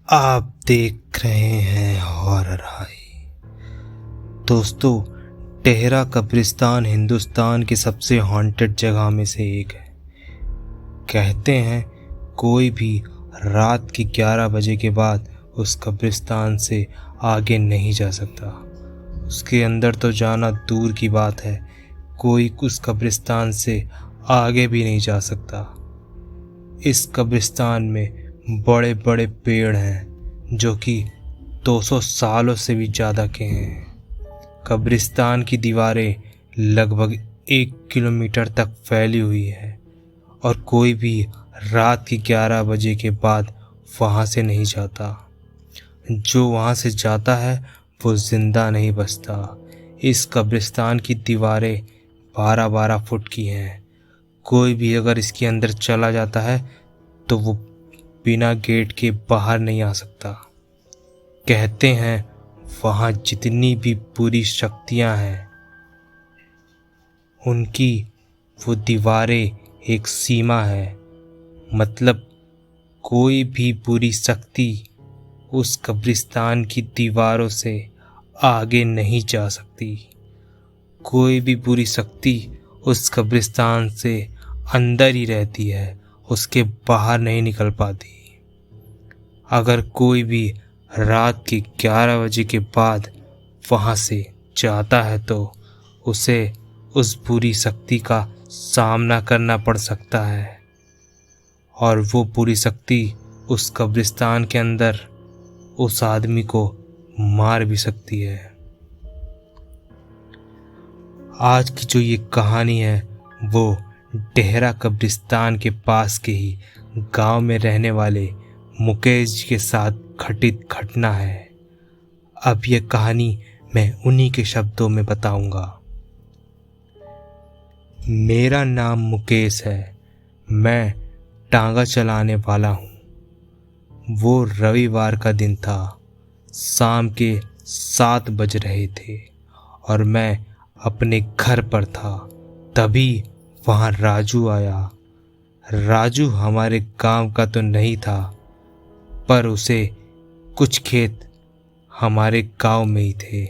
आप देख रहे हैं हॉरर हाई। दोस्तों, टेहरा कब्रिस्तान हिंदुस्तान की सबसे हॉन्टेड जगह में से एक है। कहते हैं कोई भी रात के 11 बजे के बाद उस कब्रिस्तान से आगे नहीं जा सकता। उसके अंदर तो जाना दूर की बात है, कोई उस कब्रिस्तान से आगे भी नहीं जा सकता। इस कब्रिस्तान में बड़े बड़े पेड़ हैं जो कि 200 सालों से भी ज़्यादा के हैं। कब्रिस्तान की दीवारें लगभग 1 किलोमीटर तक फैली हुई है और कोई भी रात के 11 बजे के बाद वहाँ से नहीं जाता। जो वहाँ से जाता है वो ज़िंदा नहीं बचता। इस कब्रिस्तान की दीवारें 12-12 फुट की हैं। कोई भी अगर इसके अंदर चला जाता है तो वो बिना गेट के बाहर नहीं आ सकता। कहते हैं वहाँ जितनी भी बुरी शक्तियाँ हैं उनकी वो दीवारें एक सीमा है। मतलब कोई भी बुरी शक्ति उस कब्रिस्तान की दीवारों से आगे नहीं जा सकती। कोई भी बुरी शक्ति उस कब्रिस्तान से अंदर ही रहती है, उसके बाहर नहीं निकल पाती। अगर कोई भी रात के 11 बजे के बाद वहाँ से जाता है तो उसे उस बुरी शक्ति का सामना करना पड़ सकता है और वो बुरी शक्ति उस कब्रिस्तान के अंदर उस आदमी को मार भी सकती है। आज की जो ये कहानी है वो टेहरा कब्रिस्तान के पास के ही गांव में रहने वाले मुकेश जी के साथ घटित घटना है। अब यह कहानी मैं उन्हीं के शब्दों में बताऊंगा। मेरा नाम मुकेश है। मैं टांगा चलाने वाला हूँ। वो रविवार का दिन था। शाम के 7 बज रहे थे और मैं अपने घर पर था। तभी वहाँ राजू आया। राजू हमारे गांव का तो नहीं था, पर उसे कुछ खेत हमारे गांव में ही थे,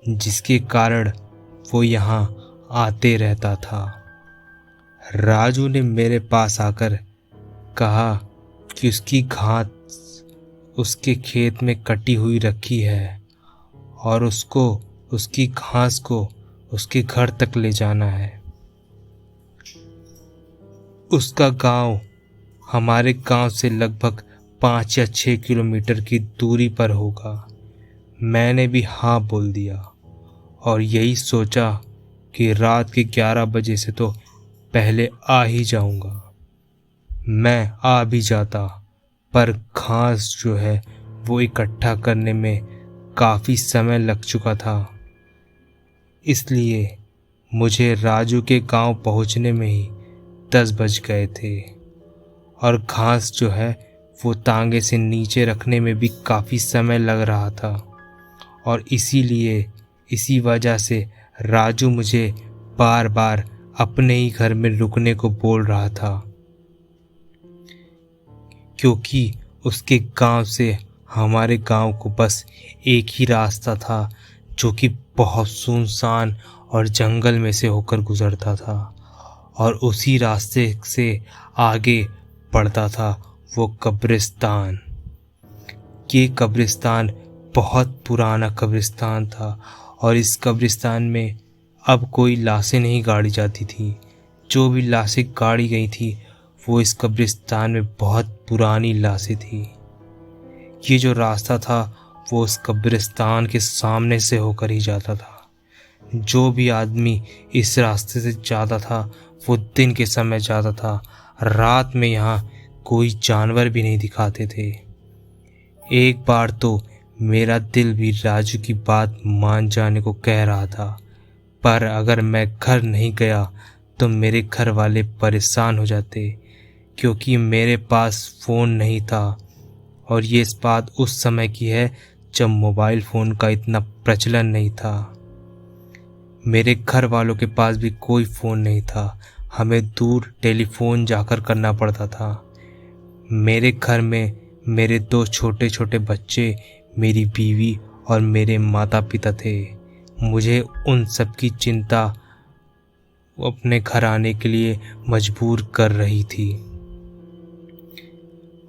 जिसके कारण वो यहाँ आते रहता था। राजू ने मेरे पास आकर कहा कि उसकी घास उसके खेत में कटी हुई रखी है और उसको उसकी घास को उसके घर तक ले जाना है। उसका गांव हमारे गांव से लगभग 5 या 6 किलोमीटर की दूरी पर होगा। मैंने भी हाँ बोल दिया और यही सोचा कि रात के 11 बजे से तो पहले आ ही जाऊंगा। मैं आ भी जाता, पर घास जो है वो इकट्ठा करने में काफ़ी समय लग चुका था। इसलिए मुझे राजू के गांव पहुंचने में ही 10 बज गए थे और घास जो है वो तांगे से नीचे रखने में भी काफ़ी समय लग रहा था और इसी वजह से राजू मुझे बार बार अपने ही घर में रुकने को बोल रहा था, क्योंकि उसके गांव से हमारे गांव को बस एक ही रास्ता था जो कि बहुत सुनसान और जंगल में से होकर गुजरता था और उसी रास्ते से आगे बढ़ता था वो कब्रिस्तान। ये कब्रिस्तान बहुत पुराना कब्रिस्तान था और इस कब्रिस्तान में अब कोई लाशें नहीं गाड़ी जाती थी। जो भी लाशें गाड़ी गई थी वो इस कब्रिस्तान में बहुत पुरानी लाशें थी। ये जो रास्ता था वो उस कब्रिस्तान के सामने से होकर ही जाता था। जो भी आदमी इस रास्ते से जाता था वो दिन के समय जाता था। रात में यहाँ कोई जानवर भी नहीं दिखाते थे। एक बार तो मेरा दिल भी राजू की बात मान जाने को कह रहा था, पर अगर मैं घर नहीं गया तो मेरे घर वाले परेशान हो जाते, क्योंकि मेरे पास फ़ोन नहीं था और ये इस बात उस समय की है जब मोबाइल फ़ोन का इतना प्रचलन नहीं था। मेरे घर वालों के पास भी कोई फ़ोन नहीं था। हमें दूर टेलीफोन जाकर करना पड़ता था। मेरे घर में मेरे 2 छोटे छोटे बच्चे, मेरी बीवी और मेरे माता पिता थे। मुझे उन सब की चिंता अपने घर आने के लिए मजबूर कर रही थी।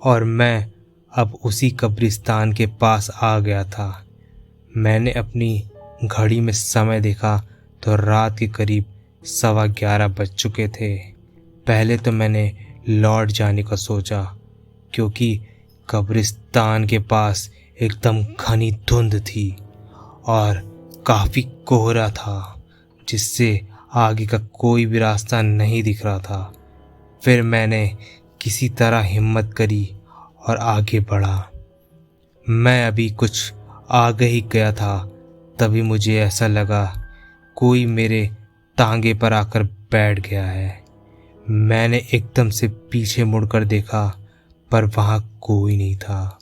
और मैं अब उसी कब्रिस्तान के पास आ गया था। मैंने अपनी घड़ी में समय देखा तो रात के करीब 11:15 बज चुके थे। पहले तो मैंने लौट जाने का सोचा, क्योंकि कब्रिस्तान के पास एकदम घनी धुंध थी और काफ़ी कोहरा था, जिससे आगे का कोई भी रास्ता नहीं दिख रहा था। फिर मैंने किसी तरह हिम्मत करी और आगे बढ़ा। मैं अभी कुछ आगे ही गया था, तभी मुझे ऐसा लगा कोई मेरे टांगे पर आकर बैठ गया है। मैंने एकदम से पीछे मुड़कर देखा, पर वहाँ कोई नहीं था।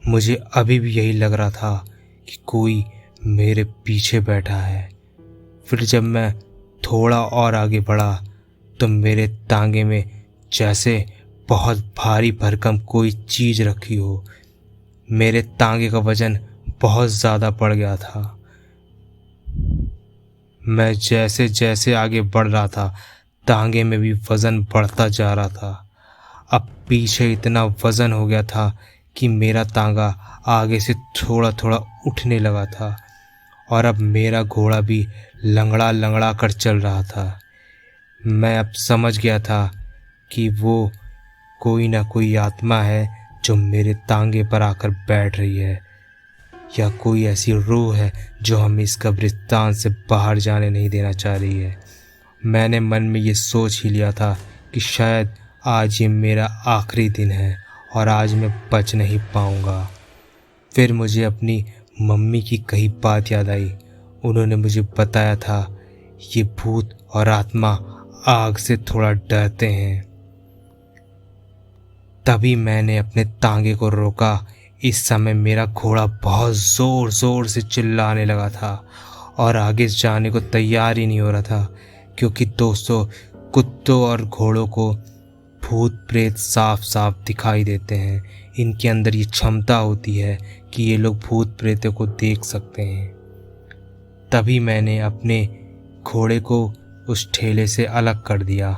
मुझे अभी भी यही लग रहा था कि कोई मेरे पीछे बैठा है। फिर जब मैं थोड़ा और आगे बढ़ा तो मेरे टांगे में जैसे बहुत भारी भरकम कोई चीज़ रखी हो। मेरे टांगे का वज़न बहुत ज़्यादा पड़ गया था। मैं जैसे जैसे आगे बढ़ रहा था, टांगे में भी वज़न बढ़ता जा रहा था। अब पीछे इतना वज़न हो गया था कि मेरा टांगा आगे से थोड़ा थोड़ा उठने लगा था और अब मेरा घोड़ा भी लंगड़ा लंगड़ा कर चल रहा था। मैं अब समझ गया था कि वो कोई ना कोई आत्मा है जो मेरे टांगे पर आकर बैठ रही है, या कोई ऐसी रूह है जो हमें इस कब्रिस्तान से बाहर जाने नहीं देना चाह रही है। मैंने मन में ये सोच ही लिया था कि शायद आज ये मेरा आखिरी दिन है और आज मैं बच नहीं पाऊँगा। फिर मुझे अपनी मम्मी की कही बात याद आई। उन्होंने मुझे बताया था ये भूत और आत्मा आग से थोड़ा डरते हैं। तभी मैंने अपने टांगे को रोका। इस समय मेरा घोड़ा बहुत ज़ोर ज़ोर से चिल्लाने लगा था और आगे जाने को तैयार ही नहीं हो रहा था, क्योंकि दोस्तों, कुत्तों और घोड़ों को भूत प्रेत साफ साफ दिखाई देते हैं। इनके अंदर ये क्षमता होती है कि ये लोग भूत प्रेतों को देख सकते हैं। तभी मैंने अपने घोड़े को उस ठेले से अलग कर दिया,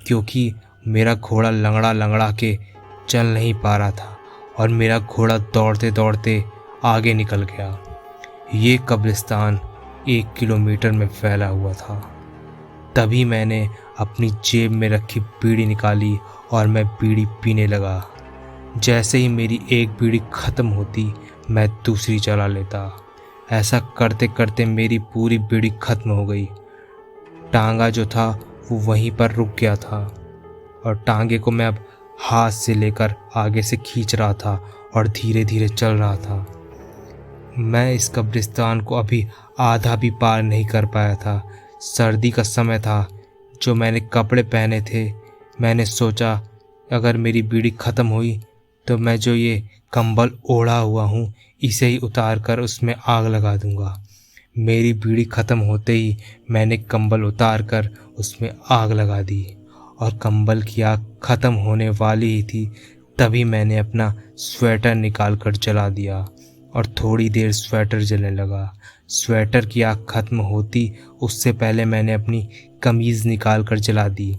क्योंकि मेरा घोड़ा लंगड़ा लंगड़ा के चल नहीं पा रहा था और मेरा घोड़ा दौड़ते दौड़ते आगे निकल गया। ये कब्रिस्तान 1 किलोमीटर में फैला हुआ था। तभी मैंने अपनी जेब में रखी बीड़ी निकाली और मैं बीड़ी पीने लगा। जैसे ही मेरी एक बीड़ी ख़त्म होती, मैं दूसरी चला लेता। ऐसा करते करते मेरी पूरी बीड़ी ख़त्म हो गई। टांगा जो था वो वहीं पर रुक गया था और टांगे को मैं अब हाथ से लेकर आगे से खींच रहा था और धीरे धीरे चल रहा था। मैं इस कब्रिस्तान को अभी आधा भी पार नहीं कर पाया था। सर्दी का समय था। जो मैंने कपड़े पहने थे, मैंने सोचा अगर मेरी बीड़ी ख़त्म हुई तो मैं जो ये कंबल ओढ़ा हुआ हूँ इसे ही उतार कर उसमें आग लगा दूँगा। मेरी बीड़ी ख़त्म होते ही मैंने कंबल उतार कर उसमें आग लगा दी और कंबल की आग ख़त्म होने वाली ही थी। तभी मैंने अपना स्वेटर निकाल कर जला दिया और थोड़ी देर स्वेटर जलने लगा। स्वेटर की आग ख़त्म होती उससे पहले मैंने अपनी कमीज़ निकाल कर जला दी।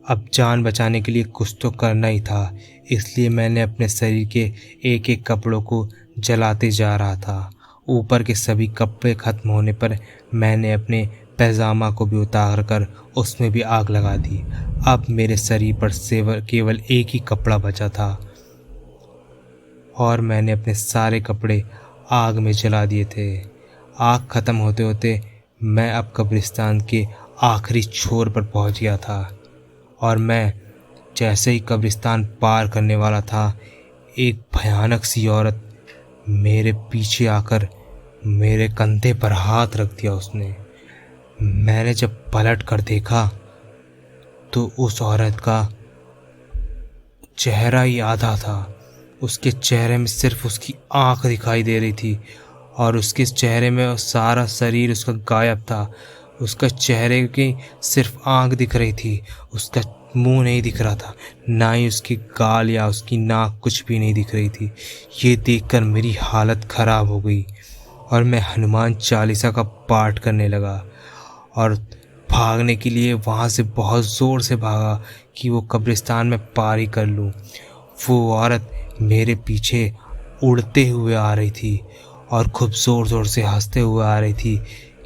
अब जान बचाने के लिए कुछ तो करना ही था, इसलिए मैंने अपने शरीर के एक एक कपड़ों को जलाते जा रहा था। ऊपर के सभी कपड़े ख़त्म होने पर मैंने अपने पैजामा को भी उतार कर उसमें भी आग लगा दी। अब मेरे शरीर पर केवल एक ही कपड़ा बचा था और मैंने अपने सारे कपड़े आग में जला दिए थे। आग ख़त्म होते होते मैं अब कब्रिस्तान के आखिरी छोर पर पहुंच गया था और मैं जैसे ही कब्रिस्तान पार करने वाला था, एक भयानक सी औरत मेरे पीछे आकर मेरे कंधे पर हाथ रख दिया उसने। मैंने जब पलट कर देखा तो उस औरत का चेहरा ही आधा था। उसके चेहरे में सिर्फ उसकी आंख दिखाई दे रही थी और उसके चेहरे में सारा शरीर उसका गायब था। उसका चेहरे की सिर्फ आंख दिख रही थी, उसका मुंह नहीं दिख रहा था, ना ही उसकी गाल या उसकी नाक कुछ भी नहीं दिख रही थी। ये देखकर मेरी हालत ख़राब हो गई और मैं हनुमान चालीसा का पाठ करने लगा और भागने के लिए वहाँ से बहुत ज़ोर से भागा कि वो कब्रिस्तान में पारी कर लूँ। वो औरत मेरे पीछे उड़ते हुए आ रही थी और खूब ज़ोर ज़ोर से हंसते हुए आ रही थी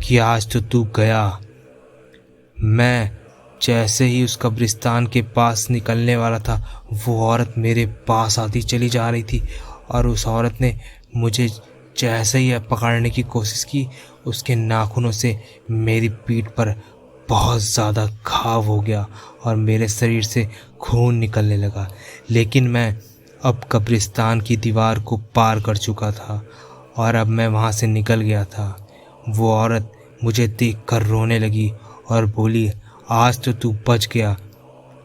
कि आज तो तू गया। मैं जैसे ही उस कब्रिस्तान के पास निकलने वाला था, वो औरत मेरे पास आती चली जा रही थी और उस औरत ने मुझे जैसे ही पकड़ने की कोशिश की, उसके नाखूनों से मेरी पीठ पर बहुत ज़्यादा घाव हो गया और मेरे शरीर से खून निकलने लगा। लेकिन मैं अब कब्रिस्तान की दीवार को पार कर चुका था और अब मैं वहाँ से निकल गया था। वो औरत मुझे देखकर रोने लगी और बोली, आज तो तू बच गया,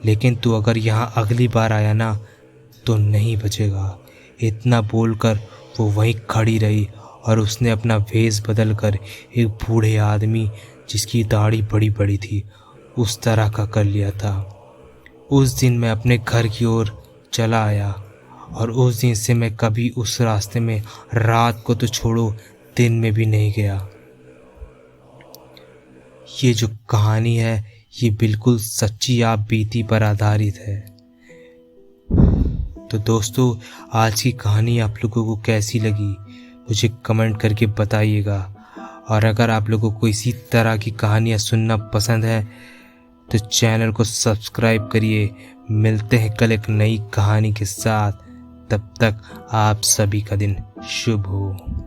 लेकिन तू अगर यहाँ अगली बार आया ना तो नहीं बचेगा। इतना बोलकर वो वहीं खड़ी रही और उसने अपना वेश बदल कर एक बूढ़े आदमी जिसकी दाढ़ी बड़ी बड़ी थी उस तरह का कर लिया था। उस दिन मैं अपने घर की ओर चला आया और उस दिन से मैं कभी उस रास्ते में रात को तो छोड़ो दिन में भी नहीं गया। ये जो कहानी है ये बिल्कुल सच्ची आप बीती पर आधारित है। तो दोस्तों, आज की कहानी आप लोगों को कैसी लगी मुझे कमेंट करके बताइएगा। और अगर आप लोगों को इसी तरह की कहानियाँ सुनना पसंद है तो चैनल को सब्सक्राइब करिए। मिलते हैं कल एक नई कहानी के साथ। तब तक आप सभी का दिन शुभ हो।